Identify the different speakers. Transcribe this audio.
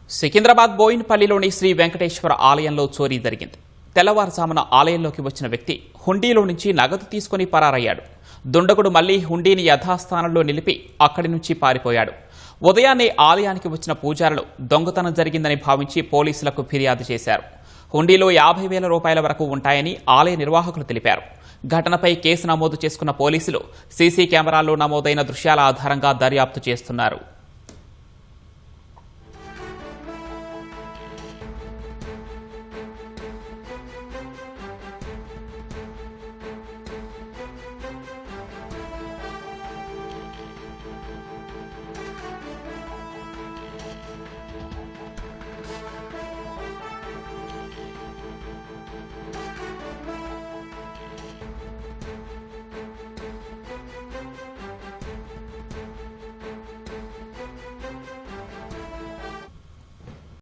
Speaker 1: సికింద్రాబాద్ బోయిన్పల్లిలోని శ్రీ వెంకటేశ్వర ఆలయంలో చోరీ జరిగింది. తెల్లవారుజామున ఆలయంలోకి వచ్చిన వ్యక్తి హుండీలో నుంచి నగదు తీసుకుని పరారయ్యాడు. దుండగుడు మళ్లీ హుండీని యథాస్థానంలో నిలిపి అక్కడి నుంచి పారిపోయాడు. ఉదయాన్నే ఆలయానికి వచ్చిన పూజారులు దొంగతనం జరిగిందని భావించి పోలీసులకు ఫిర్యాదు చేశారు. హుండీలో 50,000 రూపాయల వరకు ఉంటాయని ఆలయ నిర్వాహకులు తెలిపారు. ఘటనపై కేసు నమోదు చేసుకున్న పోలీసులు సీసీ కెమెరాల్లో నమోదైన దృశ్యాల ఆధారంగా దర్యాప్తు చేస్తున్నారు.